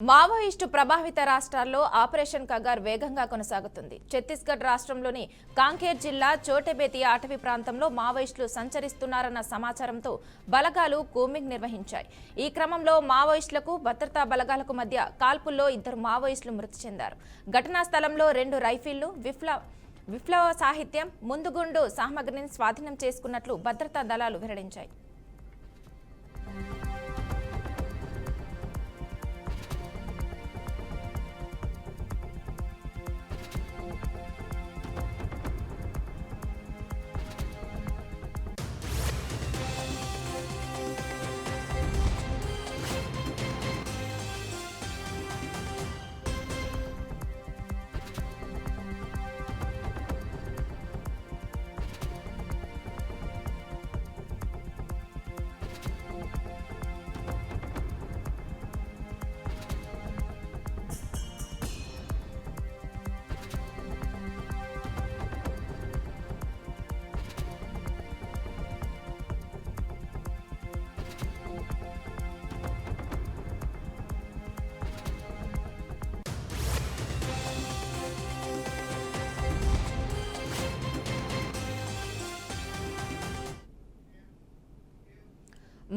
Maoist ప్రభావిత రాష్ట్రాల్లో operation Kagar వేగంగా కొనసాగుతుంది. ఛత్తీస్గఢ్ రాష్ట్రంలోని కాంకేర్ జిల్లా చోటెబేతి అటవీ ప్రాంతంలో మావోయిస్టులు సంచరిస్తున్నారన్న సమాచారంతో బలగాలు కూంబింగ్ నిర్వహించాయి. ఈ క్రమంలో మావోయిస్టులకు భద్రతా బలగాలకు మధ్య కాల్పుల్లో 2 మావోయిస్టులు మృతి చెందారు. ఘటనా స్థలంలో 2 రైఫిళ్లు, విప్లవ సాహిత్యం, ముందుగుండు సామగ్రిని స్వాధీనం చేసుకున్నట్లు భద్రతా దళాలు వెల్లడించాయి.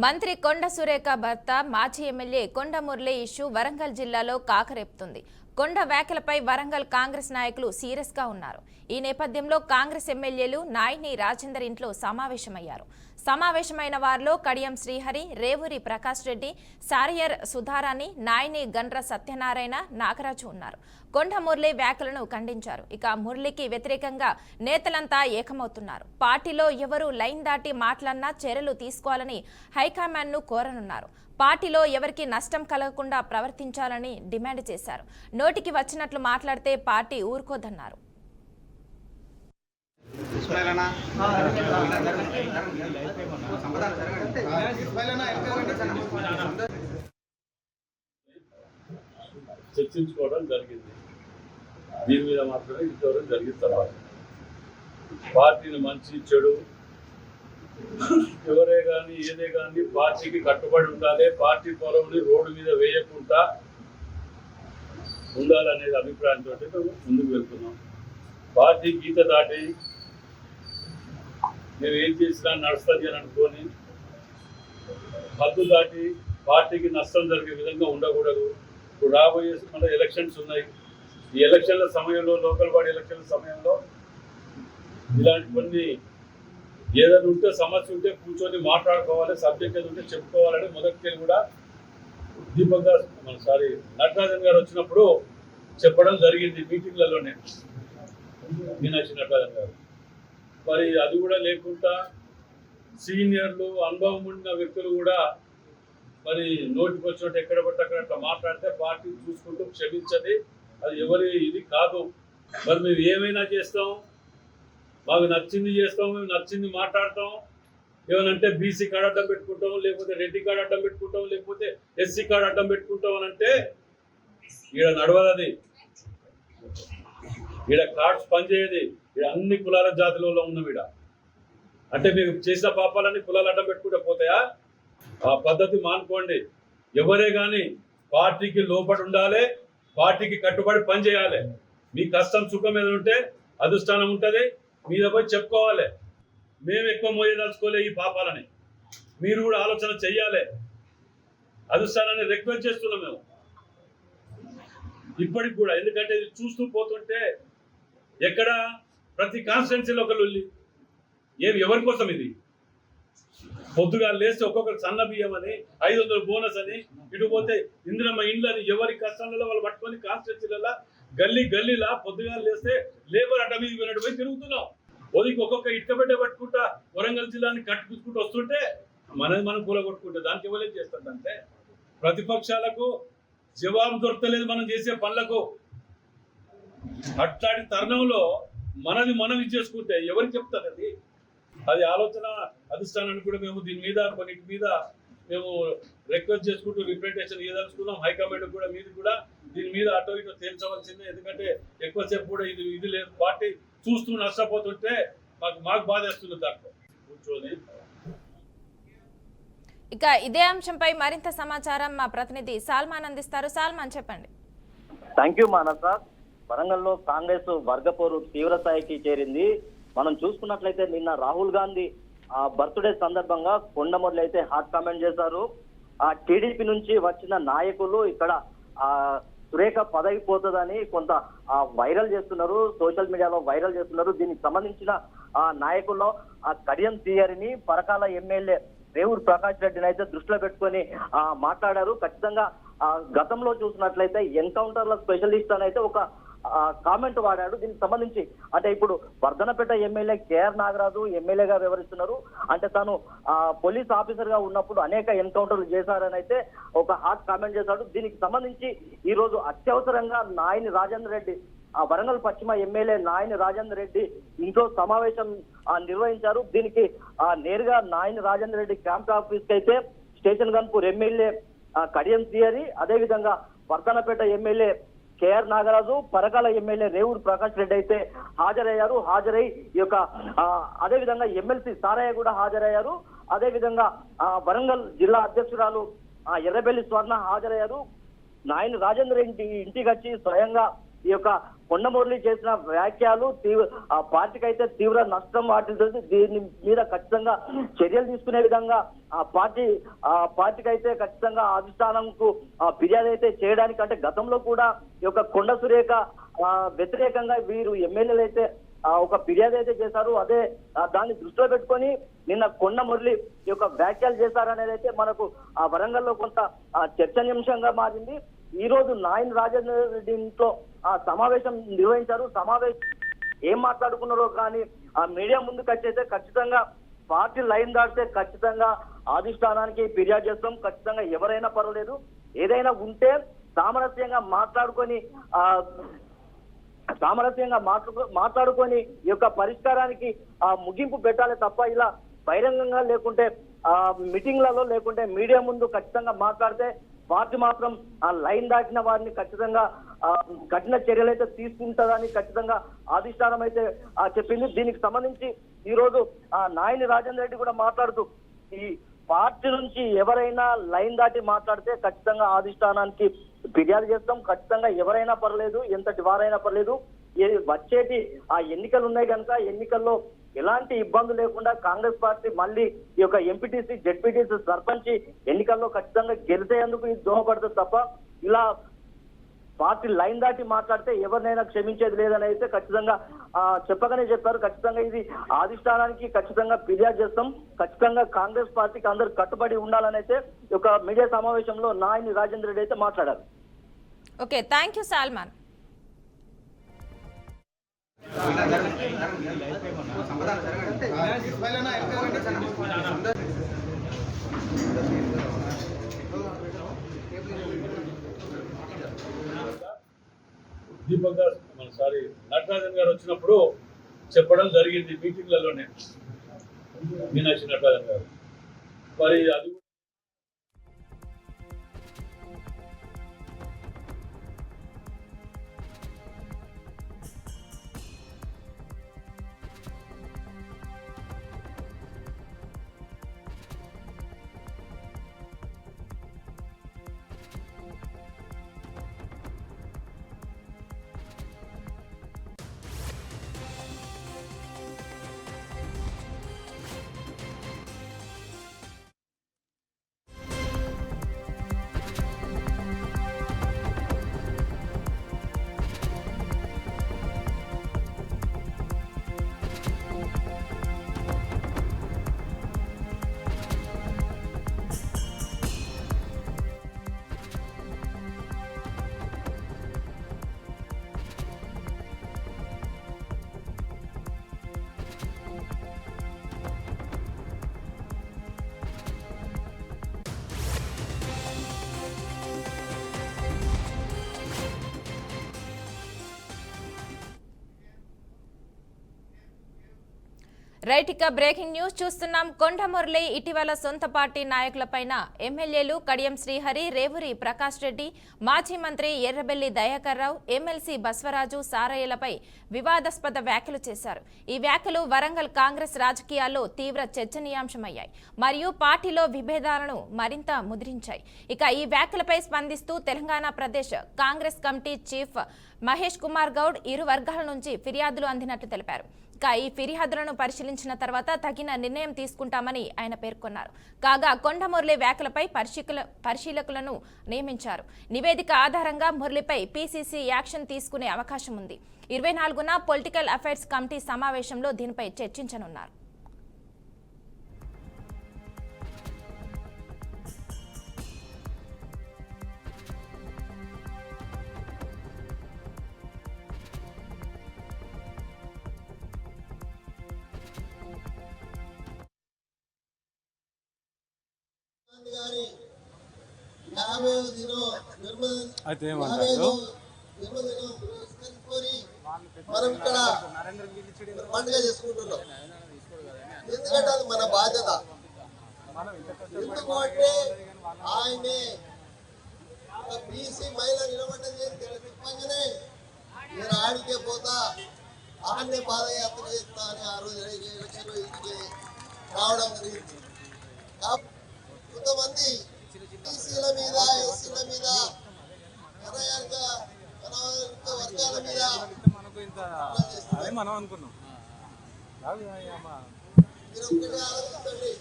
మంత్రి కొండ సురేఖ భర్త మాజీ ఎమ్మెల్యే కొండ మురళి ఇష్యూ వరంగల్ జిల్లాలో కాకరేపుతుంది. కొండ వ్యాఖ్యలపై వరంగల్ కాంగ్రెస్ నాయకులు సీరియస్ గా ఉన్నారు. ఈ నేపథ్యంలో కాంగ్రెస్ ఎమ్మెల్యేలు నాయని రాజేందర్ ఇంట్లో సమావేశమయ్యారు. సమావేశమైన వారిలో కడియం శ్రీహరి, రేవూరి ప్రకాష్ రెడ్డి, సారియర్ సుధారాణి, నాయని గండ్ర సత్యనారాయణ, నాగరాజు ఉన్నారు. కొండ మురళి వ్యాఖ్యలను ఖండించారు. ఇక మురళికి వ్యతిరేకంగా నేతలంతా ఏకమవుతున్నారు. పార్టీలో ఎవరు లైన్ దాటి మాట్లాడినా చర్యలు తీసుకోవాలని హైకమాండ్ ను కోరనున్నారు. పార్టీలో ఎవరికి నష్టం కలగకుండా ప్రవర్తించాలని డిమాండ్ చేశారు. నోటికి వచ్చినట్లు మాట్లాడితే పార్టీ ఊరుకోదన్నారు. చర్చించుకోవడం జరిగింది. దీని మీద మాత్రమే ఇంతవరకు జరిగిన తర్వాత పార్టీని మంచి చెడు ఎవరే కానీ ఏదే కానీ పార్టీకి కట్టుబడి ఉండాలి, పార్టీ పొరవుని రోడ్డు మీద వేయకుండా ఉండాలనేది అభిప్రాయంతో ముందుకు వెళ్తున్నాం. పార్టీ గీత దాటి మేము ఏం చేసినా నడుస్తుంది అని అనుకొని హద్దు దాటి పార్టీకి నష్టం జరిగే విధంగా ఉండకూడదు. ఇప్పుడు రాబోయే మన ఎలక్షన్స్ ఉన్నాయి. ఈ ఎలక్షన్ల సమయంలో, లోకల్ బాడీ ఎలక్షన్ల సమయంలో ఇలాంటి కొన్ని ఏదైనా ఉంటే సమస్య ఉంటే కూర్చొని మాట్లాడుకోవాలి, సబ్జెక్ట్ ఏది ఉంటే చెప్పుకోవాలని మొదటికి కూడా నటరాజన్ గారు వచ్చినప్పుడు చెప్పడం జరిగింది మీటింగ్లలోనే. మీనాక్షి నటరాజన్ గారు మరి అది కూడా లేకుండా సీనియర్లు, అనుభవం ఉన్న వ్యక్తులు కూడా మరి నోటికి వచ్చినట్టు ఎక్కడ పట్టి అక్కడ అట్లా మాట్లాడితే పార్టీ చూసుకుంటూ క్షమించది, అది ఎవరి ఇది కాదు. మరి మేము ఏమైనా చేస్తాం, మాకు నచ్చింది చేస్తాం, మేము నచ్చింది మాట్లాడతాం. ఏమనంటే బీసీ కార్డు అడ్డం పెట్టుకుంటాం, లేకపోతే రెడ్డి కార్డు అడ్డం పెట్టుకుంటాం, లేకపోతే ఎస్సీ కార్డు అడ్డం పెట్టుకుంటాం అని అంటే ఈడ నడవదది. ఈడ కార్డ్స్ పనిచేయది. ఈడ అన్ని కులాల జాతులలో ఉన్నాం. ఈడ అంటే మీరు చేసిన పాపాలన్నీ కులాలు అడ్డం పెట్టుకుంటే పోతాయా? ఆ పద్ధతి మానుకోండి. ఎవరే కానీ పార్టీకి లోపడి ఉండాలి, పార్టీకి కట్టుబడి పని చేయాలి. మీ కష్టం సుఖం మీద ఉంటే అధిష్టానం ఉంటుంది, మీద పోయి చెప్పుకోవాలి. మేము ఎక్కువ మోయదలుచుకోలే ఈ పాపాలని, మీరు కూడా ఆలోచన చెయ్యాలి. అధిష్టానాన్ని రిక్వెస్ట్ చేస్తున్నాం మేము ఇప్పటికి కూడా. ఎందుకంటే ఇది చూస్తూ పోతుంటే ఎక్కడ ప్రతి కాన్స్టిట్యున్సీలో ఒక లొల్లి. ఎవరి కోసం ఇది? పొద్దుగా లేస్తే ఒక్కొక్కరు సన్న బియ్యం అని, 500 బోనస్ అని, ఇటు పోతే ఇందిరమ్మ ఇండ్లు అని, ఎవరి కష్టంలో వాళ్ళు పట్టుకొని కాన్స్టిట్యున్సీలలో గల్లీలా పొద్దుగా లేస్తే లేబర్ అడ్డ మీద పోయినట్టు పోయి తిరుగుతున్నాం. ఒదికి ఒక్కొక్క ఇటుక బిడ్డ పట్టుకుంటా వరంగల్ జిల్లాని కట్టుకుంటూ వస్తుంటే మనం కూలగొట్టుకుంటే దానికి ఎవరేం చేస్తుందంటే ప్రతిపక్షాలకు జవాబు దొరకలేదు మనం చేసే పనులకు. అట్లాంటి తరుణంలో మనది మనం ఇచ్చేసుకుంటే ఎవరికి చెప్తారు అది? అది ఆలోచన అధిష్టానాన్ని కూడా మేము దీని మీద కొన్నిటి మీద మేము రిక్వెస్ట్ చేసుకుంటూ రిప్రజెంటేషన్ ఇవ్వదలుచుకున్నాం. హైకమాండ్ కూడా మీరు కూడా దీని మీద అటో ఇటో తేల్చవలసిందే. ఎందుకంటే ఎక్కువసేపు కూడా ఇది లేదు. పార్టీ చూస్తూ నష్టపోతుంటే మాకు బాధ వేస్తుంది. దాంట్లో కూర్చొని ఇక ఇదే అంశంపై మరింత సమాచారం మా ప్రతినిధి సాల్మాన్ అందిస్తారు. సాల్మాన్ చెప్పండి. థ్యాంక్ యూ మానస. వరంగల్లో కాంగ్రెస్ వర్గపోరు తీవ్ర స్థాయికి చేరింది. మనం చూసుకున్నట్లయితే నిన్న రాహుల్ గాంధీ బర్త్డే సందర్భంగా కొండమూరులో అయితే హాట్ కామెంట్ చేశారు. ఆ టీడీపీ నుంచి వచ్చిన నాయకులు ఇక్కడ సురేఖ పదవి పోతుందని కొంత వైరల్ చేస్తున్నారు, సోషల్ మీడియాలో వైరల్ చేస్తున్నారు. దీనికి సంబంధించిన నాయకుల్లో కడియం థియరీని పరకాల ఎమ్మెల్యే రేవూరు ప్రకాష్ రెడ్డిని అయితే దృష్టిలో పెట్టుకొని మాట్లాడారు. ఖచ్చితంగా గతంలో చూసినట్లయితే ఎన్కౌంటర్ల స్పెషలిస్ట్ అని అయితే ఒక కామెంట్ వాడాడు. దీనికి సంబంధించి అంటే ఇప్పుడు వర్ధనపేట ఎమ్మెల్యే కేఆర్ నాగరాజు ఎమ్మెల్యేగా వ్యవహరిస్తున్నారు. అంటే తాను పోలీస్ ఆఫీసర్ గా ఉన్నప్పుడు అనేక ఎన్కౌంటర్లు చేశారని అయితే ఒక హాట్ కామెంట్ చేశాడు. దీనికి సంబంధించి ఈ రోజు అత్యవసరంగా నాయని రాజేందర్ రెడ్డి వరంగల్ పశ్చిమ ఎమ్మెల్యే నాయని రాజేందర్ రెడ్డి ఇంట్లో సమావేశం నిర్వహించారు. దీనికి నేరుగా నాయని రాజేందర్ రెడ్డి క్యాంప్ ఆఫీస్ కి అయితే స్టేషన్ గన్పూర్ ఎమ్మెల్యే కడియం థియరీ, అదేవిధంగా Wardhannapet MLA KR Nagaraju, Parakala MLA Revuri Prakash Reddy అయితే హాజరయ్యారు. హాజరై ఈ యొక్క అదేవిధంగా ఎమ్మెల్సీ సారయ్య కూడా హాజరయ్యారు. అదేవిధంగా వరంగల్ జిల్లా అధ్యక్షురాలు ఎర్రబెల్లి స్వర్ణ హాజరయ్యారు. నాయని రాజేందర్ రెడ్డి ఇంటికి వచ్చి స్వయంగా ఈ యొక్క కొండమురళి చేసిన వ్యాఖ్యలు పార్టీకి అయితే తీవ్ర నష్టం వాటిల్తుంది. దీని మీద ఖచ్చితంగా చర్యలు తీసుకునే విధంగా పార్టీకి అయితే ఖచ్చితంగా అధిష్టానంకు ఫిర్యాదు అయితే చేయడానికి, అంటే గతంలో కూడా ఈ యొక్క కొండ సురేఖ వ్యతిరేకంగా వీరు ఎమ్మెల్యేలు అయితే ఒక ఫిర్యాదు అయితే చేశారు. అదే దాన్ని దృష్టిలో పెట్టుకొని నిన్న కొండ మురళి ఈ యొక్క వ్యాఖ్యలు చేశారనేది అయితే మనకు వరంగల్లో కొంత చర్చనీయాంశంగా మారింది. ఈ రోజు నాయని రాజేందర్ రెడ్డి ఇంట్లో సమావేశం నిర్వహించారు. సమావేశం ఏం మాట్లాడుకున్నారో కానీ మీడియా ముందుకు వచ్చేస్తే ఖచ్చితంగా పార్టీ లైన్ దాటితే ఖచ్చితంగా అధిష్టానానికి ఫిర్యాదు చేస్తాం. ఖచ్చితంగా ఎవరైనా పర్వాలేదు, ఏదైనా ఉంటే సామరస్యంగా మాట్లాడుకొని ఈ యొక్క పరిష్కారానికి ముగింపు పెట్టాలి తప్ప ఇలా బహిరంగంగా లేకుంటే మీటింగ్లలో లేకుంటే మీడియా ముందు ఖచ్చితంగా మాట్లాడితే పార్టీ మాత్రం లైన్ దాటిన వారిని ఖచ్చితంగా కఠిన చర్యలు అయితే తీసుకుంటుందని ఖచ్చితంగా అధిష్టానం అయితే చెప్పింది. దీనికి సంబంధించి ఈ రోజు నాయని రాజేందర్ రెడ్డి కూడా మాట్లాడుతూ ఈ పార్టీ నుంచి ఎవరైనా లైన్ దాటి మాట్లాడితే ఖచ్చితంగా అధిష్టానానికి ఫిర్యాదు చేస్తాం. ఖచ్చితంగా ఎవరైనా పర్లేదు, ఎంతటి వారైనా పర్లేదు, వచ్చేటి ఎన్నికలు ఉన్నాయి కనుక ఎన్నికల్లో ఎలాంటి ఇబ్బంది లేకుండా కాంగ్రెస్ పార్టీ మళ్ళీ ఈ యొక్క ఎంపీటీసీ, జెడ్పీటీసీ, సర్పంచ్ ఎన్నికల్లో ఖచ్చితంగా గెలిచేందుకు ఇది దోహపడుతుంది తప్ప ఇలా పార్టీ లైన్ దాటి మాట్లాడితే ఎవరినైనా క్షమించేది లేదని అయితే ఖచ్చితంగా చెప్పగానే చెప్పారు. ఖచ్చితంగా ఇది అధిష్టానానికి ఖచ్చితంగా ఫిర్యాదు చేస్తాం. ఖచ్చితంగా కాంగ్రెస్ పార్టీకి అందరు కట్టుబడి ఉండాలని అయితే ఒక మీడియా సమావేశంలో నాయని రాజేందర్ రెడ్డి అయితే మాట్లాడారు. Okay, thank you Salman. Deepak Das Natarajan గారు వచ్చినప్పుడు చెప్పడం జరిగింది మీటింగ్లలోనే, మీనాక్షి నటరాజన్ గారు. మరి అది రైట్, ఇక బ్రేకింగ్ న్యూస్ చూస్తున్నాం. కొండమురళి ఇటీవల సొంత పార్టీ నాయకులపైన ఎమ్మెల్యేలు కడియం శ్రీహరి, రేవూరి ప్రకాష్ రెడ్డి, మాజీ మంత్రి ఎర్రబెల్లి దయాకర్ రావు, ఎమ్మెల్సీ బస్వరాజు, సారయ్యలపై వివాదాస్పద వ్యాఖ్యలు చేశారు. ఈ వ్యాఖ్యలు వరంగల్ కాంగ్రెస్ రాజకీయాల్లో తీవ్ర చర్చనీయాంశమయ్యాయి మరియు పార్టీలో విభేదాలను మరింత ముద్రించాయి. ఇక ఈ వ్యాఖ్యలపై స్పందిస్తూ తెలంగాణ ప్రదేశ్ కాంగ్రెస్ కమిటీ చీఫ్ మహేష్ కుమార్ గౌడ్ ఇరు వర్గాల నుంచి ఫిర్యాదులు అందినట్లు తెలిపారు. ఈ ఫిర్యాదులను పరిశీలించిన తర్వాత తగిన నిర్ణయం తీసుకుంటామని ఆయన పేర్కొన్నారు. కాగా కొండమురళి వ్యాఖ్యలపై పరిశీలకులను నియమించారు. నివేదిక ఆధారంగా మురళిపై పీసీసీ యాక్షన్ తీసుకునే అవకాశం ఉంది. 24న పొలిటికల్ అఫైర్స్ కమిటీ సమావేశంలో దీనిపై చర్చించనున్నారు. అయితే ఏమంటారు మనం ఇక్కడ పండుగ చేసుకుంటున్నాం. ఎందుకంటే అది మన బాధ్యత. ఎందుకు అంటే ఆయనే బీసీ మహిళ నిలబడ్డది చెప్పగానే నేను ఆడికే పోతా, ఆడనే పాదయాత్ర చేస్తా అని ఆ రోజు ఎలక్షన్ ఇంటికి రావడం జరిగింది. కొంతమంది బీసీల మీద, ఎస్సీల మీద, వర్గాల మీద మనకు ఇంత అదే మనం అనుకున్నాం. మీరు ఒక్కటే ఆలోచించండి.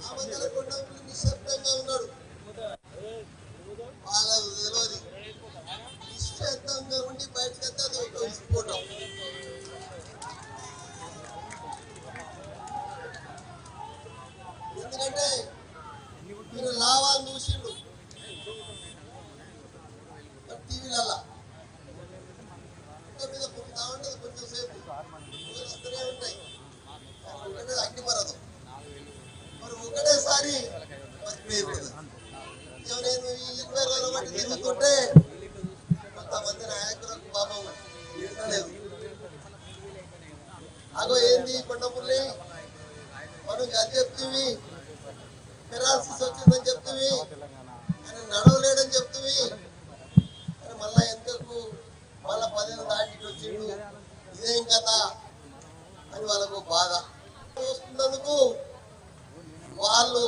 ఆ మధ్యలో కొండ నిశ్శబ్దంగా ఉన్నాడు. వాళ్ళకు తెలియదు. నిశ్శబ్దంగా ఉండి బయటకు వస్తే అది ఒక విస్ఫోటం. ఎందుకంటే మీరు లావాలు చూసిండు టీవీలల్లా మీద పొందుతా ఉంటుంది. కొంచెం సేపు వస్తూనే ఉంటాయి. ఒకటే అగ్నిపర్వతం మరి ఒకటేసారి మర్చిపోయిపోతుంది. నేను ఈ 20 రోజుల బట్టి తిరుగుతుంటే కొంతమంది నాయకులకు పాపం నిలలేదు. అగో ఏంది కొండమురళి, మనం గది చెప్తీవి, పెరాలసిస్ వచ్చిందని చెప్తీవి, ఆయన నడవలేడని చెప్తీవి, అని మళ్ళా ఎందుకు మళ్ళా 10 ఏళ్ళు దాటి వచ్చిండు, ఇదేం కదా అని వాళ్ళకు బాధ వస్తున్నందుకు వాళ్ళు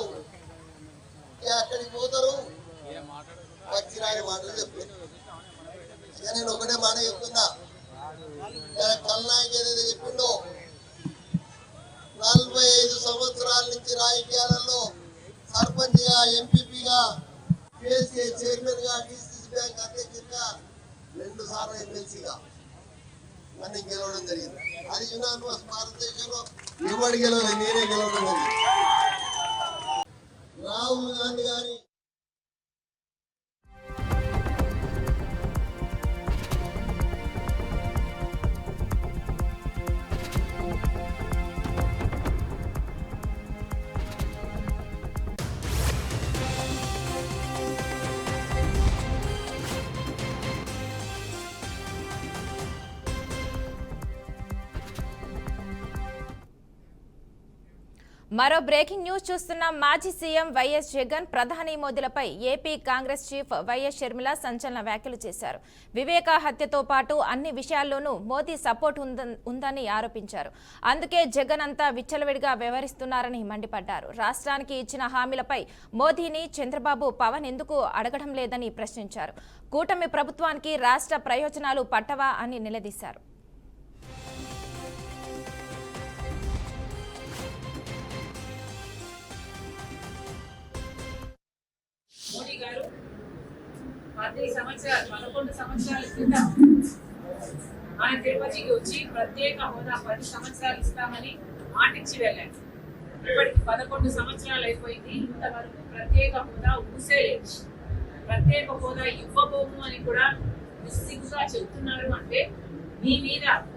అక్కడికి పోతారు. వచ్చిరాని మాటలు చెప్పారు. ఇక నేను ఒకటే మాట చెప్తున్నా, కల్నాయక్ ఏదైతే చెప్పిండో 45 సంవత్సరాల నుంచి రాజకీయాలలో సర్పంచ్గా, ఎంపీపీగా, పిఎస్సీ చైర్మన్ గా, డిసిసి బ్యాంక్ అధ్యక్షుడిగా, 2 సార్లు ఎమ్మెల్సీగా అన్ని గెలవడం జరిగింది. అది యునానిమస్ భారతదేశంలో ఎవరు గెలవలేదు, నేనే గెలవడం జరిగింది. రాహుల్ గాంధీ గారి మరో బ్రేకింగ్ న్యూస్ చూస్తున్నాం. మాజీ సీఎం వైఎస్ జగన్ ప్రధాని మోదీలపై AP Congress chief YS Sharmila సంచలన వ్యాఖ్యలు చేశారు. వివేక హత్యతో పాటు అన్ని విషయాల్లోనూ మోదీ సపోర్ట్ ఉందని ఆరోపించారు. అందుకే జగన్ అంతా విచ్చలవిడిగా వ్యవహరిస్తున్నారని మండిపడ్డారు. రాష్ట్రానికి ఇచ్చిన హామీలపై మోదీని చంద్రబాబు, పవన్ ఎందుకు అడగడం లేదని ప్రశ్నించారు. కూటమి ప్రభుత్వానికి రాష్ట్ర ప్రయోజనాలు పట్టవా అని నిలదీశారు. మోడీ గారు 11 సంవత్సరాల క్రితం ఆయన తిరుపతికి వచ్చి ప్రత్యేక హోదా 10 సంవత్సరాలు ఇస్తామని మాటిచ్చి వెళ్ళారు. ఇప్పటికి 11 సంవత్సరాలు అయిపోయింది. ఇంతవరకు ప్రత్యేక హోదా ఊసేలేదు. ప్రత్యేక హోదా ఇవ్వబోము అని కూడా నిస్సిగ్గుగా చెప్తున్నారు. అంటే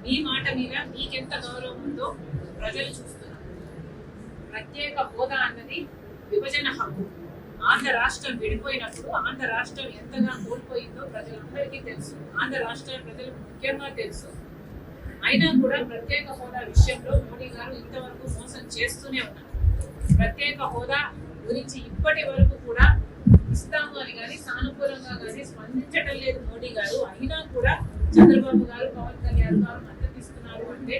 మీ మాట మీద మీకెంత గౌరవం ఉందో ప్రజలు చూస్తున్నారు. ప్రత్యేక హోదా అన్నది విభజన హక్కు. ఆంధ్ర రాష్ట్రం విడిపోయినప్పుడు ఆంధ్ర రాష్ట్రం ఎంతగా కోల్పోయిందో ప్రజలందరికీ తెలుసు. ఆంధ్ర రాష్ట్ర ప్రజలకు ముఖ్యంగా తెలుసు. అయినా కూడా ప్రత్యేక హోదా విషయంలో మోడీ గారు ఇంతవరకు మోసం చేస్తూనే ఉన్నారు. ప్రత్యేక హోదా గురించి ఇప్పటి వరకు కూడా ఇస్తాము అని కానీ సానుకూలంగా కానీ స్పందించడం లేదు మోడీ గారు. అయినా కూడా చంద్రబాబు గారు, పవన్ కళ్యాణ్ గారు మద్దతిస్తున్నారు అంటే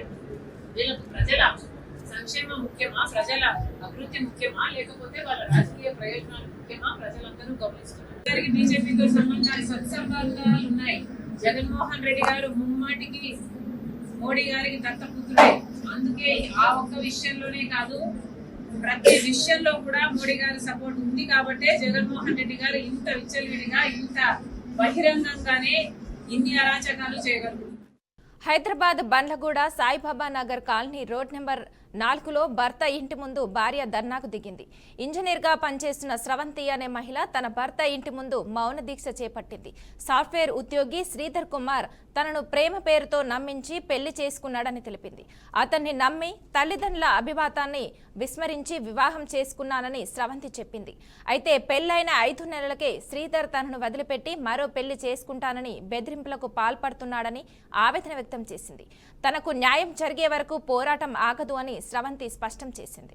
వీళ్ళకు ప్రజల సంక్షేమం ముఖ్యమా, ప్రజల అభివృద్ధి ముఖ్యమా, లేకపోతే వాళ్ళ రాజకీయ ప్రయోజనాలు ముఖ్యమా ప్రజలందరూ గమనిస్తున్నారు. బీజేపీతో సంబంధాలు సత్సంబంధాలు ఉన్నాయి. జగన్మోహన్ రెడ్డి గారు ముమ్మాటికి మోడీ గారికి దత్తపుత్రుడే. అందుకే ఆ ఒక్క విషయంలోనే కాదు, ప్రతి విషయంలో కూడా మోడీ గారి సపోర్ట్ ఉంది కాబట్టే జగన్మోహన్ రెడ్డి గారు ఇంత విచ్చలవిడిగా, ఇంత బహిరంగంగానే ఇన్ని అరాచకాలు చేయగలుగుతారు. Hyderabad Bandlaguda Saibaba Nagar colony road number 4లో భర్త ఇంటి ముందు భార్య ధర్నాకు దిగింది. ఇంజనీర్గా పనిచేస్తున్న స్రవంతి అనే మహిళ తన భర్త ఇంటి ముందు మౌన దీక్ష చేపట్టింది. సాఫ్ట్వేర్ ఉద్యోగి శ్రీధర్ కుమార్ తనను ప్రేమ పేరుతో నమ్మించి పెళ్లి చేసుకున్నాడని తెలిపింది. అతన్ని నమ్మి తల్లిదండ్రుల అభిమతాన్ని విస్మరించి వివాహం చేసుకున్నానని స్రవంతి చెప్పింది. అయితే పెళ్లైన 5 నెలలకే శ్రీధర్ తనను వదిలిపెట్టి మరో పెళ్లి చేసుకుంటానని బెదిరింపులకు పాల్పడుతున్నాడని ఆవేదన వ్యక్తం చేసింది. తనకు న్యాయం జరిగే వరకు పోరాటం ఆగదు అని స్రవంతి స్పష్టం చేసింది.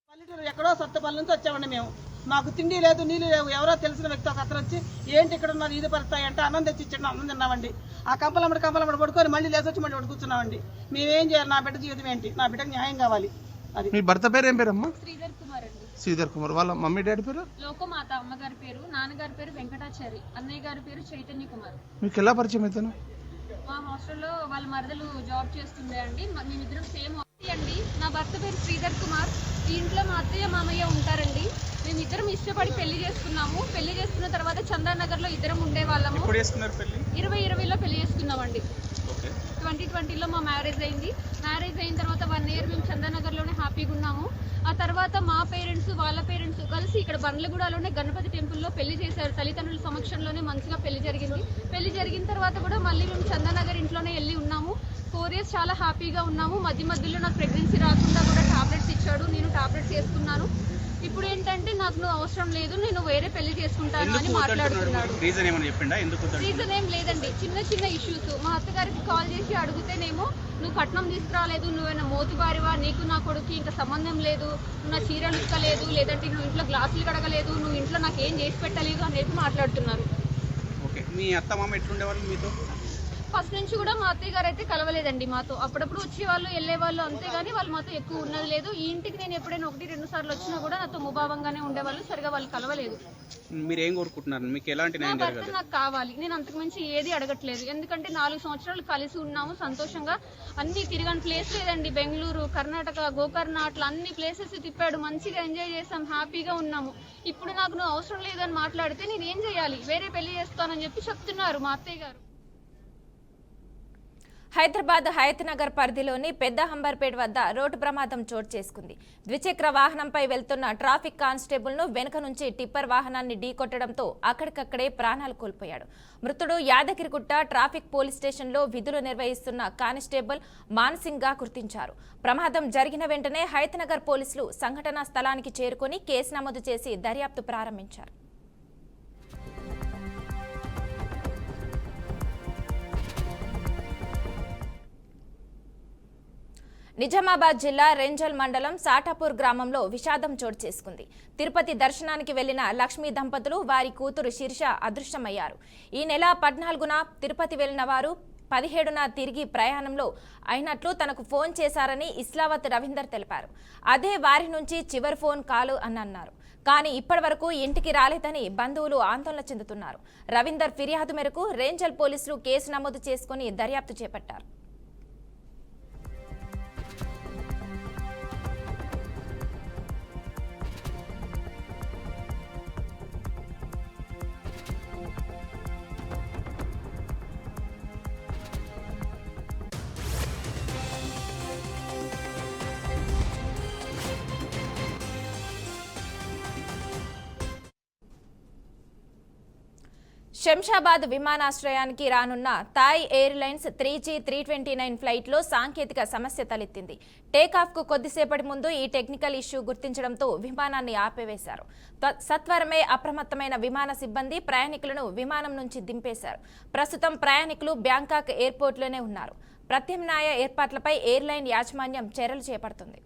పల్లెటూరు ఎక్కడో సత్తపల్లి నుంచి వచ్చామండి మేము. మాకు తిండి లేదు, నీళ్ళు లేవు. ఎవరో తెలిసిన వ్యక్తి ఒక అతను వచ్చి ఏంటి ఇక్కడ ఉన్నారు, ఇది పరుస్తాయి అంటే అన్నం తెచ్చి ఇచ్చాడు. అన్నం తిన్నామండి. ఆ కంపలమ్మడి పడుకొని మళ్ళీ లేసొచ్చి మళ్ళీ కూర్చున్నామండి. మేమేం చేయాలి? నా బిడ్డ జీవితం ఏంటి? నా బిడ్డకు న్యాయం కావాలి. అది. మీ భర్త పేరు ఏం పేరమ్మా? శ్రీధర్ కుమార్ అండి. శ్రీధర్ కుమార్. వాళ్ళ మమ్మీ డాడీ పేరు? లోకమాత అమ్మగారి పేరు, నాన్నగారి పేరు వెంకటాచారి, అన్నయ్య గారి పేరు చైతన్య కుమార్. మీకు ఎలా పరిచయం అవుతాను? మా హాస్టల్లో వాళ్ళ మరదలు జాబ్ చేస్తుండే అండి. మేమిద్దరం సేమ్ అండి. నా భర్త పేరు శ్రీధర్ కుమార్. ఈ ఇంట్లో మా అత్తయ్య మామయ్య ఉంటారండి. మేమిద్దరం ఇష్టపడి పెళ్లి చేసుకున్నాము. పెళ్లి చేసుకున్న తర్వాత చందానగర్ లో ఇద్దరం ఉండేవాళ్ళము. 2020లో పెళ్లి చేసుకున్నామండి. 2020లో మా మ్యారేజ్ అయింది. మ్యారేజ్ అయిన తర్వాత 1 year మేము చందానగర్ లోనే హ్యాపీగా ఉన్నాము. ఆ తర్వాత మా పేరెంట్స్ వాళ్ళ పేరెంట్స్ కలిసి ఇక్కడ బండ్లగూడలోనే గణపతి టెంపుల్లో పెళ్లి చేశారు. తల్లిదండ్రుల సమక్షంలోనే మంచిగా పెళ్లి జరిగింది. పెళ్లి జరిగిన తర్వాత కూడా మళ్ళీ మేము చందానగర్ ఇంట్లోనే వెళ్ళి ఉన్నాము. 4 years చాలా హ్యాపీగా ఉన్నాము. మధ్యలో నాకు ప్రెగ్నెన్సీ రాకుండా కూడా టాబ్లెట్స్ ఇచ్చాడు. నేను టాబ్లెట్స్ వేసుకున్నాను. ఇప్పుడు ఏంటంటే నాకు నువ్వు అవసరం లేదు, నేను వేరే పెళ్లి చేసుకుంటాను అని మాట్లాడుతున్నాడు. రీజన్ ఏం లేదండి, చిన్న ఇష్యూస్. మా అత్తగారికి కాల్ చేసి అడుగుతేనేమో నువ్వు కట్నం తీసుకురాలేదు, నువ్వేనా మోతుబారివా, నీకు నా కొడుకు ఇంకా సంబంధం లేదు, నువ్వు నా చీరలు ఇక్కలేదు, లేదంటే నువ్వు ఇంట్లో గ్లాసులు కడగలేదు, నువ్వు ఇంట్లో నాకు ఏం చేసి పెట్టలేదు అనేది మాట్లాడుతున్నారు. మీ అత్త మామ ఎట్లుండేవాళ్ళు మీతో? ఫస్ట్ నుంచి కూడా మా అత్తయ్య గారు అయితే కలవలేదండి మాతో. అప్పుడప్పుడు వచ్చేవాళ్ళు వెళ్ళేవాళ్ళు అంతేగాని వాళ్ళు మాతో ఎక్కువ ఉన్నది లేదు. ఈ ఇంటికి నేను ఎప్పుడైనా 1-2 సార్లు వచ్చినా కూడా నాతో ముభావంగానే ఉండేవాళ్ళు. సరిగా వాళ్ళు కలవలేదు. మీరు ఏం కోరుకుంటున్నారు? మీకు ఎలాంటి న్యాయం జరగాలి? నాకు కావాలి. నేను అంతకు మించి ఏది అడగట్లేదు. ఎందుకంటే 4 సంవత్సరాలు కలిసి ఉన్నాము సంతోషంగా. అన్ని తిరగని ప్లేస్ లేదండి. బెంగళూరు, కర్ణాటక, గోకర్ణ అట్లా అన్ని ప్లేసెస్ తిప్పాడు. మంచిగా ఎంజాయ్ చేసాం, హ్యాపీగా ఉన్నాము. ఇప్పుడు నాకు నువ్వు అవసరం లేదని మాట్లాడితే నేను ఏం చేయాలి? వేరే పెళ్లి చేస్తానని చెప్పి చెప్తున్నారు మా అత్తయ్య గారు. హైదరాబాద్ హయత్నగర్ పరిధిలోని పెద్ద హంబర్పేట వద్ద రోడ్డు ప్రమాదం చోటు చేసుకుంది. ద్విచక్ర వాహనంపై వెళ్తున్న ట్రాఫిక్ కానిస్టేబుల్ను వెనుక నుంచి టిప్పర్ వాహనాన్ని ఢీకొట్టడంతో అక్కడికక్కడే ప్రాణాలు కోల్పోయాడు. మృతుడు యాదగిరిగుట్ట ట్రాఫిక్ పోలీస్ స్టేషన్లో విధులు నిర్వహిస్తున్న కానిస్టేబుల్ మానసింగ్గా గుర్తించారు. ప్రమాదం జరిగిన వెంటనే హయత్నగర్ పోలీసులు సంఘటనా స్థలానికి చేరుకొని కేసు నమోదు చేసి దర్యాప్తు ప్రారంభించారు. నిజామాబాద్ జిల్లా రెంజల్ మండలం సాటాపూర్ గ్రామంలో విషాదం చోటు చేసుకుంది. తిరుపతి దర్శనానికి వెళ్లిన లక్ష్మీ దంపతులు వారి కూతురు శిరీష అదృశ్యమయ్యారు. ఈ నెల 14న తిరుపతి వెళ్లిన వారు 17న తిరిగి ప్రయాణంలో అయినట్లు తనకు ఫోన్ చేశారని ఇస్లావత్ రవీందర్ తెలిపారు. అదే వారి నుంచి చివరి ఫోన్ కాల్ అని అన్నారు. కానీ ఇప్పటి వరకు ఇంటికి రాలేదని బంధువులు ఆందోళన చెందుతున్నారు. రవీందర్ ఫిర్యాదు మేరకు రెంజల్ పోలీసులు కేసు నమోదు చేసుకుని దర్యాప్తు చేపట్టారు. శంషాబాద్ విమానాశ్రయానికి రానున్న థాయ్ ఎయిర్లైన్స్ 3G329 ఫ్లైట్లో సాంకేతిక సమస్య తలెత్తింది. టేకాఫ్కు కొద్దిసేపటి ముందు ఈ టెక్నికల్ ఇష్యూ గుర్తించడంతో విమానాన్ని ఆపివేశారు. సత్వరమే అప్రమత్తమైన విమాన సిబ్బంది ప్రయాణికులను విమానం నుంచి దింపేశారు. ప్రస్తుతం ప్రయాణికులు బ్యాంకాక్ ఎయిర్పోర్ట్లోనే ఉన్నారు. ప్రత్యామ్నాయ ఏర్పాట్లపై ఎయిర్లైన్ యాజమాన్యం చర్యలు చేపడుతుంది.